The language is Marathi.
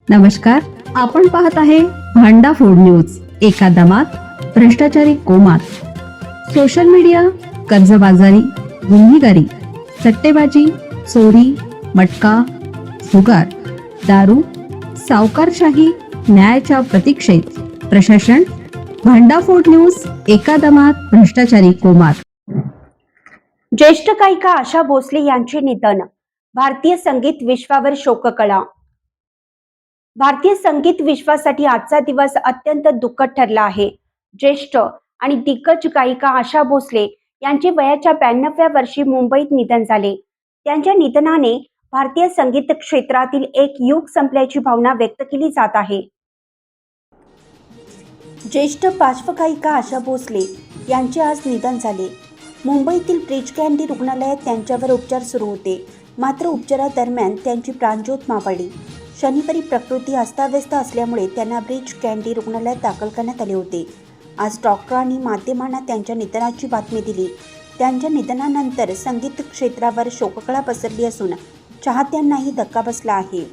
नमस्कार, आपण पाहत आहे भांडा फोड न्यूज. एका दमात भ्रष्टाचारी कोमात. सोशल मीडिया, कर्जबाजारी, गुन्हेगारी, सट्टेबाजी, चोरी, मटका, जुगार, दारू, सावकारशाही, न्यायाच्या प्रतीक्षेत प्रशासन. भांडाफोड न्यूज. एका दमात भ्रष्टाचारी कोमात. ज्येष्ठ गायिका आशा भोसले यांचे निधन. भारतीय संगीत विश्वावर शोककळा. भारतीय संगीत विश्वासाठी आजचा दिवस अत्यंत दुःखद ठरला आहे. ज्येष्ठ आणि दिग्गज गायिका आशा भोसले यांचे वयाच्या 92व्या वर्षी मुंबईत निधन झाले. त्यांच्या निधनाने भारतीय संगीत क्षेत्रातील एक युग संपल्याची भावना व्यक्त केली जात आहे. ज्येष्ठ पार्श्वगायिका आशा भोसले यांचे आज निधन झाले. मुंबईतील ब्रिज कँडी रुग्णालयात त्यांच्यावर उपचार सुरू होते. मात्र उपचारादरम्यान त्यांची प्राणज्योत मावळली. शनिवारी प्रकृती अस्ताव्यस्त असल्यामुळे त्यांना ब्रिज कँडी रुग्णालयात दाखल करण्यात आले होते. आज डॉक्टरांनी माध्यमांना त्यांच्या निधनाची बातमी दिली. त्यांच्या निधनानंतर संगीत क्षेत्रावर शोककळा पसरली असून चाहत्यांनाही धक्का बसला आहे.